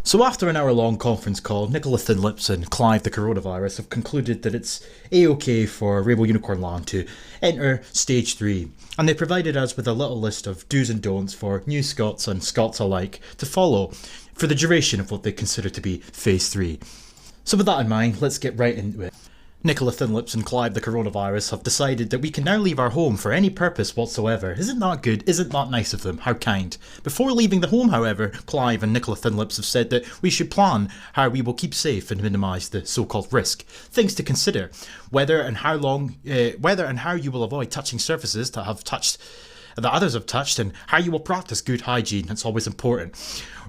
So after an hour-long conference call, Nicola Thinlips and Clive the coronavirus have concluded that it's a-okay for Rainbow Unicorn Land to enter Stage 3, and they provided us with a little list of do's and don'ts for new Scots and Scots alike to follow for the duration of what they consider to be Phase 3. So with that in mind, let's get right into it. Nicola Thinlips and Clive the coronavirus have decided that we can now leave our home for any purpose whatsoever. Isn't that good? Isn't that nice of them? How kind. Before leaving the home, however, Clive and Nicola Thinlips have said that we should plan how we will keep safe and minimise the so-called risk. Things to consider: whether and how you will avoid touching surfaces that others have touched, and how you will practice good hygiene. It's always important.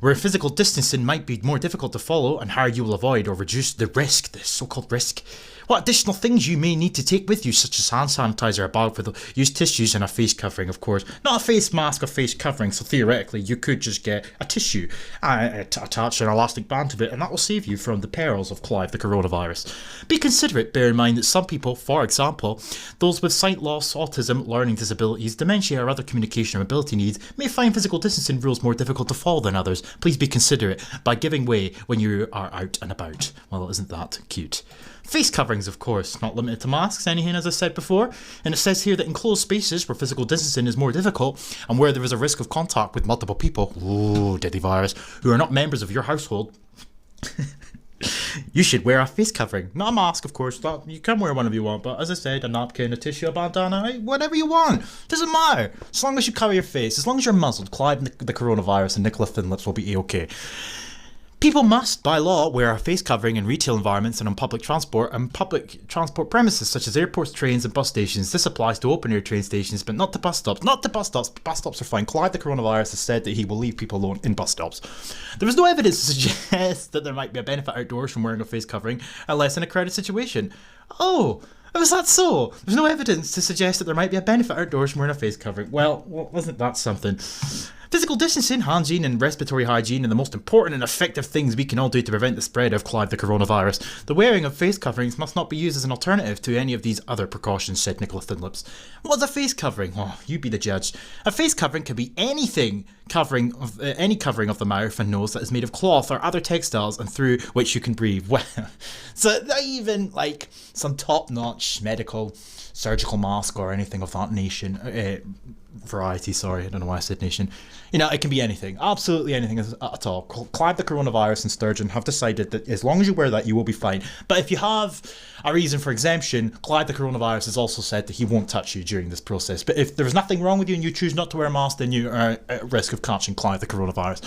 Where physical distancing might be more difficult to follow, and how you will avoid or reduce the risk, the so-called risk. What additional things you may need to take with you, such as hand sanitizer, a bag for the used tissues, and a face covering, of course. Not a face mask or face covering, so theoretically you could just get a tissue, attach an elastic band to it, and that will save you from the perils of Clive the coronavirus. Be considerate. Bear in mind that some people, for example, those with sight loss, autism, learning disabilities, dementia, or other communication or mobility needs, may find physical distancing rules more difficult to follow than others. Please be considerate by giving way when you are out and about. Well, isn't that cute? Face coverings, of course, not limited to masks, anything as I said before, and it says here that in closed spaces where physical distancing is more difficult and where there is a risk of contact with multiple people, deadly virus, who are not members of your household, you should wear a face covering. Not a mask, of course, you can wear one if you want, but as I said, a napkin, a tissue, a bandana, whatever you want, doesn't matter, as long as you cover your face, as long as you're muzzled. Clive the coronavirus and Nicola Thinlips will be a-okay. People must, by law, wear a face covering in retail environments and on public transport premises such as airports, trains and bus stations. This applies to open-air train stations, but not to bus stops. Not to bus stops. Bus stops are fine. Clive the coronavirus has said that he will leave people alone in bus stops. There is no evidence to suggest that there might be a benefit outdoors from wearing a face covering, unless in a crowded situation. Oh, was that so? There's no evidence to suggest that there might be a benefit outdoors from wearing a face covering. Well, wasn't that something? Physical distancing, hygiene and respiratory hygiene are the most important and effective things we can all do to prevent the spread of Clive the coronavirus. The wearing of face coverings must not be used as an alternative to any of these other precautions, said Nicola Thinlips. What's a face covering? Oh, you be the judge. A face covering can be any covering of the mouth and nose that is made of cloth or other textiles and through which you can breathe. Well, so not even like some top-notch medical surgical mask or anything of that variety, sorry, I don't know why I said nation. You know, it can be anything, absolutely anything at all. Clive the coronavirus and Sturgeon have decided that as long as you wear that, you will be fine. But if you have a reason for exemption, Clive the coronavirus has also said that he won't touch you during this process. But if there's nothing wrong with you and you choose not to wear a mask, then you are at risk of catching Clive the coronavirus.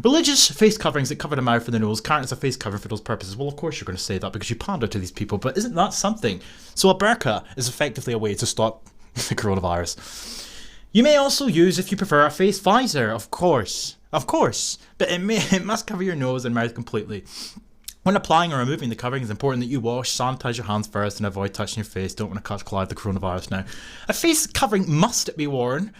Religious face coverings that cover the mouth and the nose count as a face cover for those purposes. Well, of course you're going to say that because you pander to these people, but isn't that something? So a burqa is effectively a way to stop the coronavirus. You may also use, if you prefer, a face visor, of course, but it must cover your nose and mouth completely. When applying or removing the covering, it's important that you wash, sanitize your hands first and avoid touching your face. Don't want to catch Clive the coronavirus now. A face covering must be worn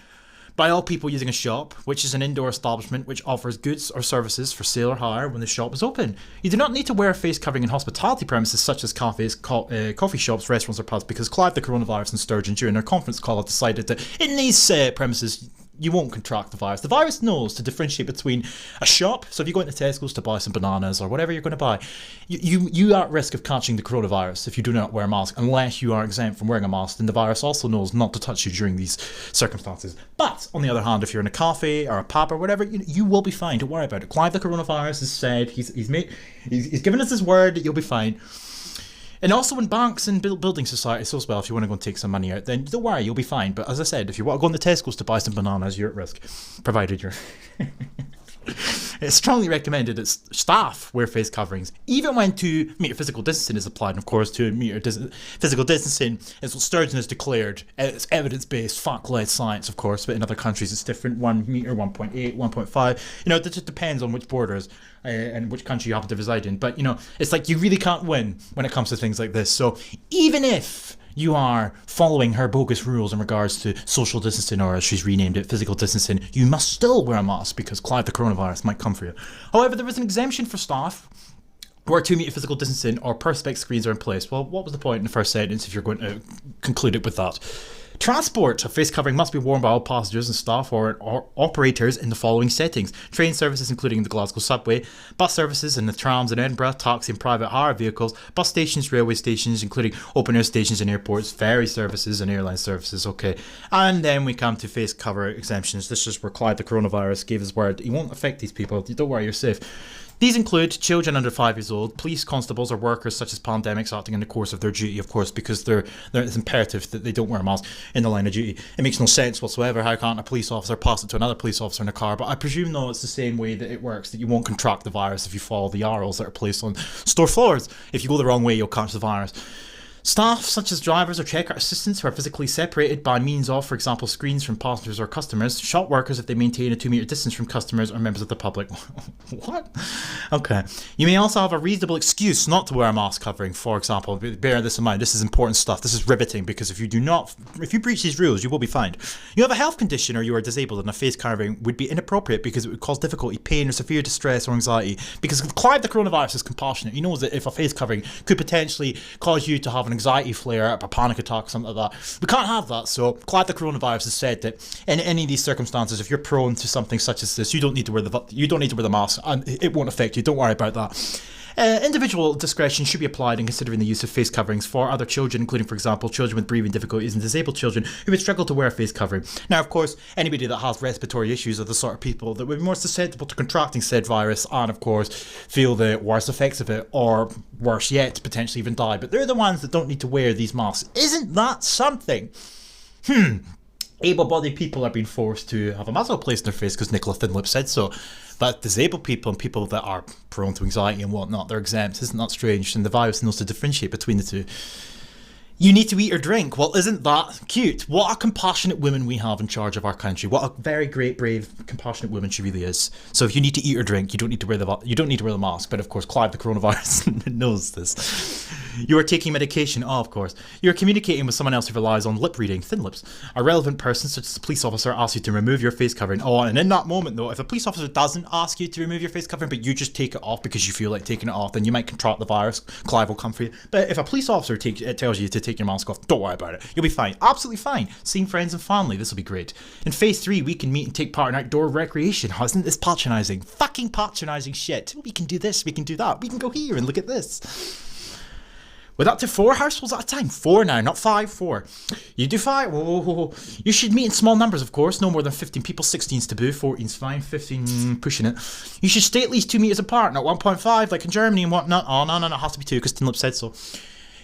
by all people using a shop, which is an indoor establishment which offers goods or services for sale or hire when the shop is open. You do not need to wear a face covering in hospitality premises such as cafes, coffee shops, restaurants or pubs, because Clive the coronavirus and Sturgeon during their conference call have decided that in these premises you won't contract the virus. The virus knows to differentiate between a shop, so if you go into Tesco's to buy some bananas or whatever you're going to buy, you are at risk of catching the coronavirus if you do not wear a mask, unless you are exempt from wearing a mask. Then the virus also knows not to touch you during these circumstances. But on the other hand, if you're in a cafe or a pub or whatever, you will be fine. Don't worry about it. Clive the coronavirus has said he's given us his word that you'll be fine. And also in banks and building societies as well, if you want to go and take some money out, then don't worry, you'll be fine. But as I said, if you want to go into Tesco's to buy some bananas, you're at risk, provided you're... It's strongly recommended that staff wear face coverings, even when 2 metre physical distancing is applied. And of course, 2 metre physical distancing is what Sturgeon has declared. It's evidence-based, fact-led science, of course, but in other countries it's different. 1 metre, 1.8, 1.5. You know, it just depends on which borders and which country you happen to reside in. But, you know, it's like you really can't win when it comes to things like this. So even if you are following her bogus rules in regards to social distancing, or as she's renamed it, physical distancing, you must still wear a mask because Clive the coronavirus might come for you. However, there is an exemption for staff where 2 metre physical distancing or perspex screens are in place. Well, what was the point in the first sentence if you're going to conclude it with that? Transport. A face covering must be worn by all passengers and staff or operators in the following settings. Train services including the Glasgow subway, bus services and the trams in Edinburgh, taxi and private hire vehicles, bus stations, railway stations including open air stations and airports, ferry services and airline services. Okay, and then we come to face cover exemptions. This is where Clyde the coronavirus gave his word. It won't affect these people. Don't worry, you're safe. These include children under 5 years old, police constables or workers such as pandemics acting in the course of their duty, of course, because it's imperative that they don't wear a mask in the line of duty. It makes no sense whatsoever. How can't a police officer pass it to another police officer in a car? But I presume, though, it's the same way that it works, that you won't contract the virus if you follow the arrows that are placed on store floors. If you go the wrong way, you'll catch the virus. Staff, such as drivers or checkout assistants who are physically separated by means of, for example, screens from passengers or customers. Shop workers if they maintain a 2-metre distance from customers or members of the public. What? Okay. You may also have a reasonable excuse not to wear a mask covering, for example. Bear this in mind. This is important stuff. This is riveting, because if you breach these rules, you will be fined. You have a health condition or you are disabled, and a face covering would be inappropriate because it would cause difficulty, pain, or severe distress or anxiety. Because Clive the coronavirus is compassionate. He knows that if a face covering could potentially cause you to have an anxiety flare up, a panic attack, something like that. We can't have that. So Clive the coronavirus has said that in any of these circumstances, if you're prone to something such as this, you don't need to wear the mask, and it won't affect you. Don't worry about that. Individual discretion should be applied in considering the use of face coverings for other children, including, for example, children with breathing difficulties and disabled children who would struggle to wear a face covering. Now, of course, anybody that has respiratory issues are the sort of people that would be more susceptible to contracting said virus and, of course, feel the worst effects of it, or worse yet, potentially even die. But they're the ones that don't need to wear these masks. Isn't that something? Able-bodied people are being forced to have a mask placed in their face because Nicola Thinlip said so. But disabled people and people that are prone to anxiety and whatnot, they're exempt. Isn't that strange? And the virus knows to differentiate between the two. You need to eat or drink. Well, isn't that cute? What a compassionate woman we have in charge of our country. What a very great, brave, compassionate woman she really is. So if you need to eat or drink, you don't need to wear the mask. But of course, Clive the coronavirus knows this. You are taking medication. Oh, of course. You're communicating with someone else who relies on lip reading, thin lips. A relevant person, such as a police officer, asks you to remove your face covering. Oh, and in that moment, though, if a police officer doesn't ask you to remove your face covering, but you just take it off because you feel like taking it off, then you might contract the virus. Clive will come for you. But if a police officer tells you to take your mask off, don't worry about it. You'll be fine. Absolutely fine. Seeing friends and family. This will be great. In phase 3, we can meet and take part in outdoor recreation. Oh, isn't this patronising? Fucking patronising shit. We can do this. We can do that. We can go here and look at this. With up to 4 households at a time. 4 now, not 5, 4. You do 5? Whoa. You should meet in small numbers, of course. No more than 15 people. 16's taboo. 14's fine. 15, pushing it. You should stay at least 2 metres apart, not 1.5 like in Germany and whatnot. Oh, no. It has to be 2 because Tinlip said so.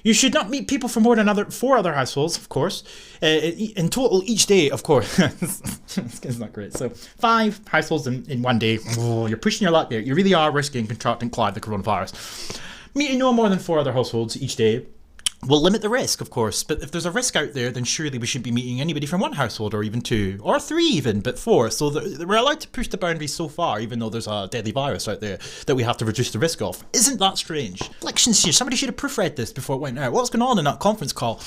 You should not meet people from more than 4 other households, of course. In total, each day, of course. It's not great. So 5 households in one day. Oh, you're pushing your luck there. You really are risking contracting Clive the coronavirus. Meeting no more than 4 other households each day will limit the risk, of course, but if there's a risk out there, then surely we shouldn't be meeting anybody from 1 household, or even 2, or 3 even, but 4. So we're allowed to push the boundaries so far, even though there's a deadly virus out there that we have to reduce the risk of. Isn't that strange? Elections here. Somebody should have proofread this before it went out. What's going on in that conference call?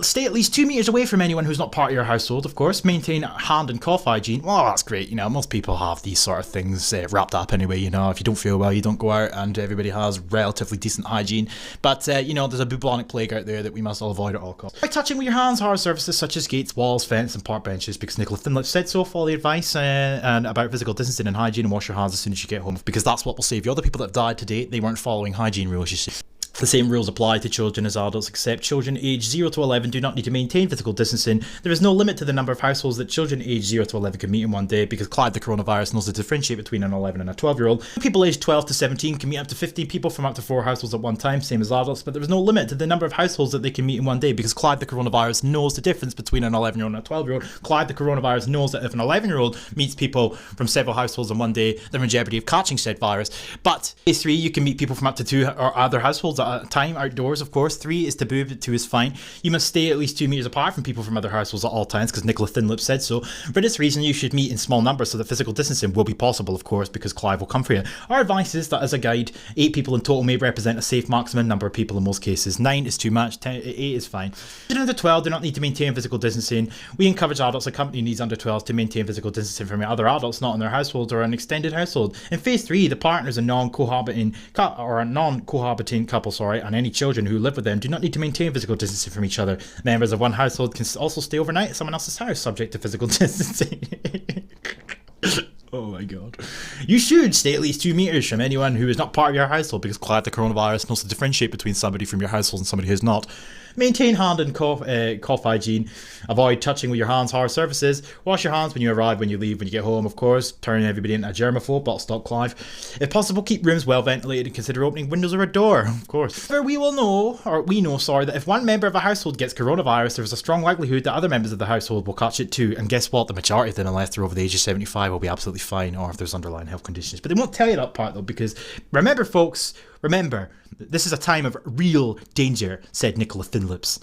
Stay at least 2 metres away from anyone who's not part of your household, of course. Maintain hand and cough hygiene. Well, that's great. Most people have these sort of things wrapped up anyway. If you don't feel well, you don't go out, and everybody has relatively decent hygiene. But, there's a bubonic plague out there that we must all avoid at all costs. By touching with your hands hard surfaces such as gates, walls, fence and park benches, because Nicola Thinlip said so. Follow the advice and about physical distancing and hygiene, and wash your hands as soon as you get home, because that's what will save you. Other people that have died to date, they weren't following hygiene rules, you see. The same rules apply to children as adults, except children aged 0 to 11 do not need to maintain physical distancing. There is no limit to the number of households that children aged 0 to 11 can meet in one day, because Clive the coronavirus knows to differentiate between an 11 and a 12-year-old. People aged 12 to 17 can meet up to 15 people from up to 4 households at one time, same as adults, but there is no limit to the number of households that they can meet in one day, because Clive the coronavirus knows the difference between an 11-year-old and a 12-year-old. Clive the coronavirus knows that if an 11-year-old meets people from several households in one day, they're in jeopardy of catching said virus. But phase 3, you can meet people from up to 2 or other households at a time, outdoors, of course. 3 is taboo, but 2 is fine. You must stay at least 2 metres apart from people from other households at all times, because Nicola Thinlip said so. For this reason, you should meet in small numbers so that physical distancing will be possible, of course, because Clive will come for you. Our advice is that, as a guide, 8 people in total may represent a safe maximum number of people in most cases. 9 is too much, 8 is fine. Children under 12 do not need to maintain physical distancing. We encourage adults accompanying these under 12s to maintain physical distancing from other adults not in their household or an extended household. In phase 3, the partners are non-cohabiting couples and any children who live with them do not need to maintain physical distancing from each other. Members of one household can also stay overnight at someone else's house, subject to physical distancing. Oh my god. You should stay at least 2 meters from anyone who is not part of your household, because Clive the coronavirus knows to differentiate between somebody from your household and somebody who's not. Maintain hand and cough hygiene. Avoid touching with your hands hard surfaces. Wash your hands when you arrive, when you leave, when you get home, of course. Turn everybody into a germaphobe. Bottle stop Clive. If possible, keep rooms well ventilated and consider opening windows or a door, of course. We know that if one member of a household gets coronavirus, there is a strong likelihood that other members of the household will catch it too. And guess what? The majority of them, unless they're over the age of 75, will be absolutely fine, or if there's underlying health conditions. But they won't tell you that part though, because remember, folks, this is a time of real danger, said Nicola Thinlips.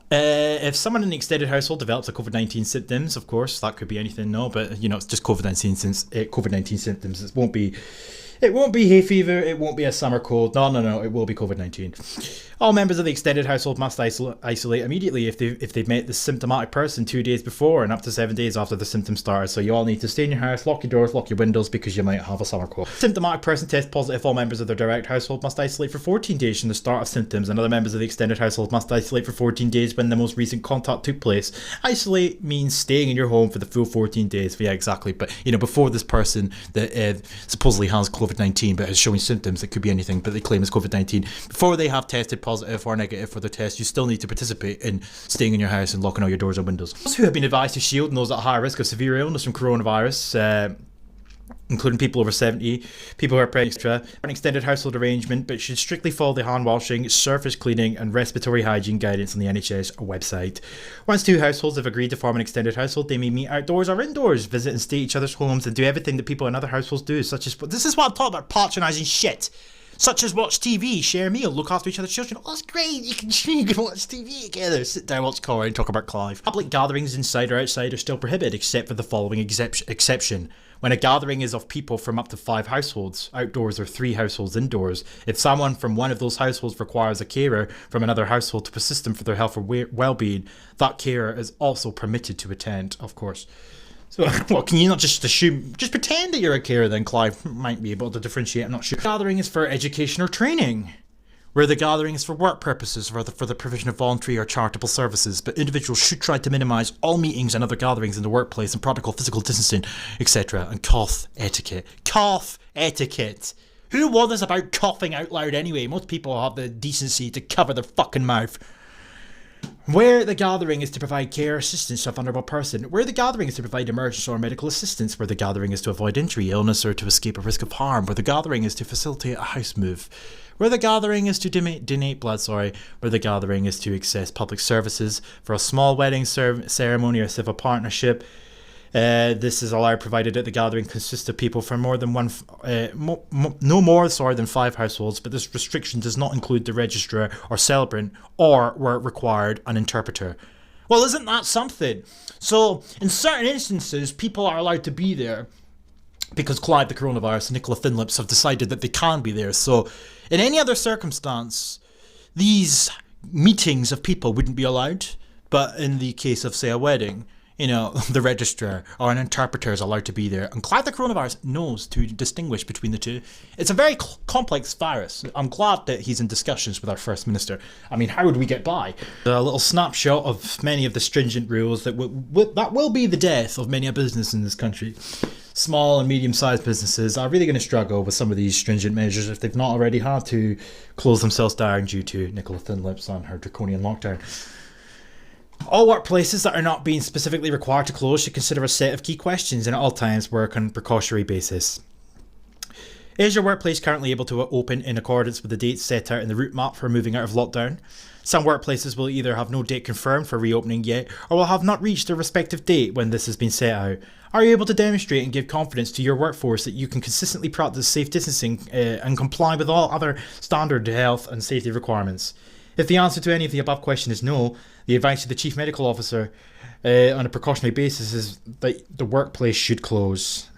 If someone in the extended household develops a COVID-19 symptoms, of course, that could be anything, no, but it's just COVID-19 symptoms. It won't be hay fever, it won't be a summer cold. No, it will be COVID-19. All members of the extended household must isolate immediately if they've met the symptomatic person 2 days before and up to 7 days after the symptoms started. So you all need to stay in your house, lock your doors, lock your windows, because you might have a summer cold. Symptomatic person tests positive. All members of their direct household must isolate for 14 days from the start of symptoms, and other members of the extended household must isolate for 14 days when the most recent contact took place. Isolate means staying in your home for the full 14 days. Yeah, exactly. But before this person that supposedly has COVID-19 but is showing symptoms, it could be anything, but they claim it's COVID-19, before they have tested positive or negative for the test, you still need to participate in staying in your house and locking all your doors and windows. Those who have been advised to shield and those at high risk of severe illness from coronavirus, including people over 70, people who are pregnant, an extended household arrangement, but should strictly follow the hand washing, surface cleaning and respiratory hygiene guidance on the NHS website. Once 2 households have agreed to form an extended household, they may meet outdoors or indoors, visit and stay at each other's homes, and do everything that people in other households do, such as, this is what I'm talking about, patronising shit, such as watch TV, share a meal, look after each other's children. Oh, that's great, you can watch TV together, sit down, watch Corey and talk about Clive. Public gatherings inside or outside are still prohibited, except for the following exception. When a gathering is of people from up to 5 households outdoors or 3 households indoors, if someone from one of those households requires a carer from another household to assist them for their health or well-being, that carer is also permitted to attend, of course. So, well, can you not just assume, just pretend that you're a carer then? Clive might be able to differentiate, I'm not sure. Gathering is for education or training, where the gathering is for work purposes or for the provision of voluntary or charitable services, but individuals should try to minimise all meetings and other gatherings in the workplace and practical physical distancing, etc. And cough etiquette. Cough etiquette! Who bothers about coughing out loud anyway? Most people have the decency to cover their fucking mouth. Where the gathering is to provide care or assistance to a vulnerable person. Where the gathering is to provide emergency or medical assistance. Where the gathering is to avoid injury, illness, or to escape a risk of harm. Where the gathering is to facilitate a house move. Where the gathering is to donate blood, Where the gathering is to access public services. For a small wedding ceremony or civil partnership. This is allowed provided that the gathering consists of people from no more than 5 households, but this restriction does not include the registrar or celebrant, or where it required an interpreter. Well, isn't that something? So in certain instances, people are allowed to be there because Clive the coronavirus and Nicola Thinlips have decided that they can be there. So in any other circumstance, these meetings of people wouldn't be allowed, but in the case of, say, a wedding, the registrar or an interpreter is allowed to be there. And Clive the coronavirus knows to distinguish between the two. It's a very complex virus. I'm glad that he's in discussions with our First Minister. I mean, how would we get by? A little snapshot of many of the stringent rules that will be the death of many a business in this country. Small and medium-sized businesses are really going to struggle with some of these stringent measures if they've not already had to close themselves down due to Nicola Thinlips and her draconian lockdown. All workplaces that are not being specifically required to close should consider a set of key questions and at all times work on a precautionary basis. Is your workplace currently able to open in accordance with the dates set out in the route map for moving out of lockdown? Some workplaces will either have no date confirmed for reopening yet, or will have not reached their respective date when this has been set out. Are you able to demonstrate and give confidence to your workforce that you can consistently practice safe distancing and comply with all other standard health and safety requirements? If the answer to any of the above question is no, the advice to the Chief Medical Officer on a precautionary basis is that the workplace should close.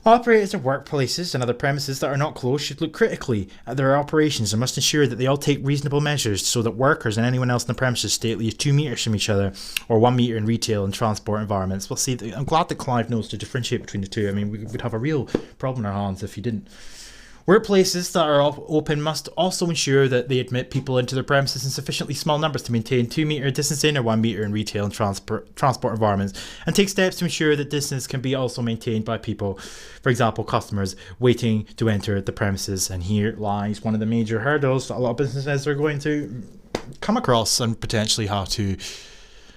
Operators of workplaces and other premises that are not closed should look critically at their operations and must ensure that they all take reasonable measures so that workers and anyone else in the premises stay at least 2 metres from each other, or 1 metre in retail and transport environments. Well, see, I'm glad that Clive knows to differentiate between the two. I mean, we would have a real problem in our hands if he didn't. Workplaces that are open must also ensure that they admit people into their premises in sufficiently small numbers to maintain 2 metre distancing or 1 metre in retail and transport environments, and take steps to ensure that distance can be also maintained by people, for example, customers waiting to enter the premises. And here lies one of the major hurdles that a lot of businesses are going to come across and potentially have to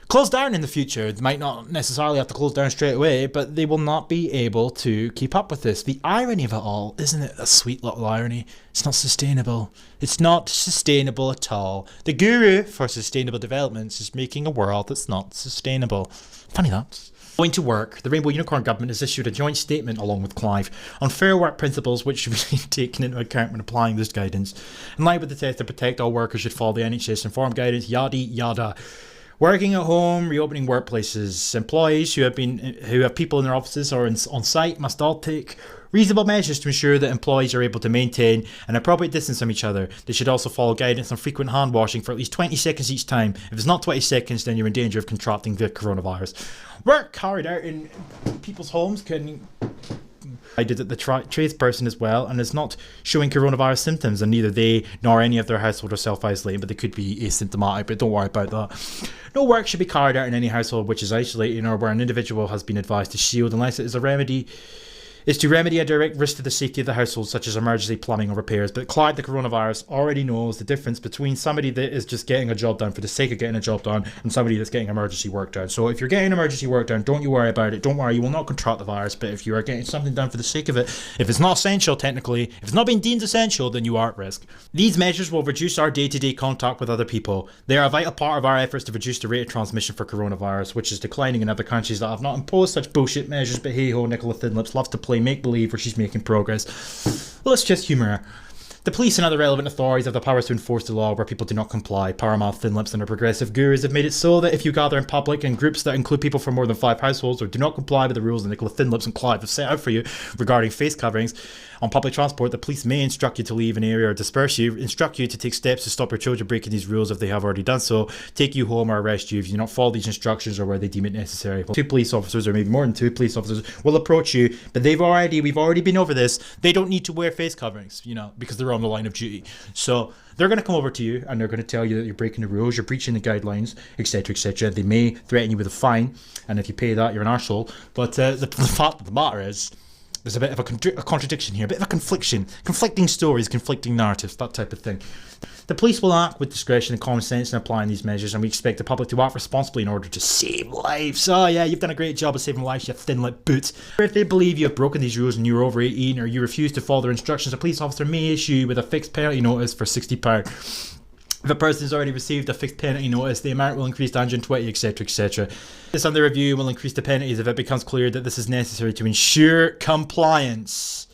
close down in the future. They might not necessarily have to close down straight away, but they will not be able to keep up with this. The irony of it all, isn't it a sweet little irony? It's not sustainable. It's not sustainable at all. The guru for sustainable developments is making a world that's not sustainable. Funny that. Going to work, the Rainbow Unicorn government has issued a joint statement along with Clive on fair work principles which should be taken into account when applying this guidance. In line with the test to protect all workers should follow the NHS informed guidance, yada yada. Working at home, reopening workplaces. Employees who have people in their offices or on site must all take reasonable measures to ensure that employees are able to maintain an appropriate distance from each other. They should also follow guidance on frequent hand washing for at least 20 seconds each time. If it's not 20 seconds, then you're in danger of contracting the coronavirus. Work carried out in people's homes can... I did it the tradesperson as well, and is not showing coronavirus symptoms, and neither they nor any of their household are self-isolating, but they could be asymptomatic, but don't worry about that. No work should be carried out in any household which is isolating or where an individual has been advised to shield unless it is to remedy a direct risk to the safety of the household, such as emergency plumbing or repairs. But Clyde, the coronavirus, already knows the difference between somebody that is just getting a job done for the sake of getting a job done and somebody that's getting emergency work done. So if you're getting emergency work done, don't you worry about it. Don't worry, you will not contract the virus. But if you are getting something done for the sake of it, if it's not essential technically, if it's not being deemed essential, then you are at risk. These measures will reduce our day-to-day contact with other people. They are a vital part of our efforts to reduce the rate of transmission for coronavirus, which is declining in other countries that have not imposed such bullshit measures. But hey-ho, Nicola Thinlips loves to play make-believe where she's making progress. Let's just humour her. The police and other relevant authorities have the powers to enforce the law where people do not comply. Powermouth, Thinlips and their progressive gurus have made it so that if you gather in public in groups that include people from more than 5 households or do not comply with the rules that Nicola Thinlips and Clive have set out for you regarding face coverings on public transport, the police may instruct you to leave an area or disperse you, instruct you to take steps to stop your children breaking these rules if they have already done so, take you home or arrest you if you do not follow these instructions or where they deem it necessary. 2 police officers, or maybe more than 2 police officers, will approach you, but we've already been over this. They don't need to wear face coverings, because they're on the line of duty. So they're going to come over to you and they're going to tell you that you're breaking the rules, you're breaching the guidelines, etc, etc. They may threaten you with a fine, and if you pay that, you're an arsehole. But the fact of the matter is, there's a bit of a contradiction here, a bit of a conflicting stories, conflicting narratives, that type of thing. The police will act with discretion and common sense in applying these measures, and we expect the public to act responsibly in order to save lives. Oh yeah, you've done a great job of saving lives, you thin-lipped boots. If they believe you have broken these rules and you're over 18 or you refuse to follow their instructions, a police officer may issue you with a fixed penalty notice for £60. If a person has already received a fixed penalty notice, the amount will increase to 120, etc, etc. This under review will increase the penalties if it becomes clear that this is necessary to ensure compliance.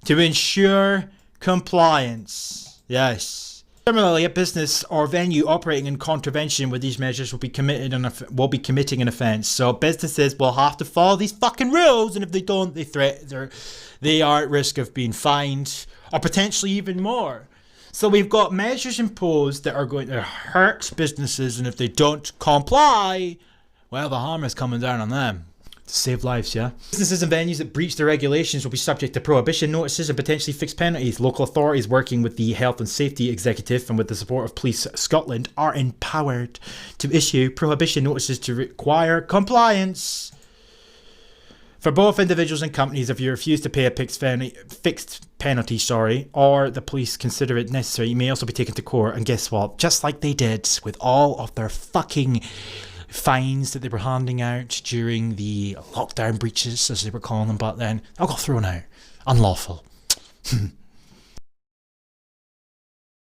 To ensure compliance. Yes. Similarly, a business or venue operating in contravention with these measures will be committing an offence. So businesses will have to follow these fucking rules, and if they don't, they are at risk of being fined or potentially even more. So we've got measures imposed that are going to hurt businesses, and if they don't comply, well, the harm is coming down on them. To save lives, yeah? Businesses and venues that breach the regulations will be subject to prohibition notices and potentially fixed penalties. Local authorities working with the Health and Safety Executive and with the support of Police Scotland are empowered to issue prohibition notices to require compliance. For both individuals and companies, if you refuse to pay a fixed penalty, or the police consider it necessary, you may also be taken to court. And guess what? Just like they did with all of their fucking fines that they were handing out during the lockdown breaches, as they were calling them back then, they'll go thrown out. Unlawful.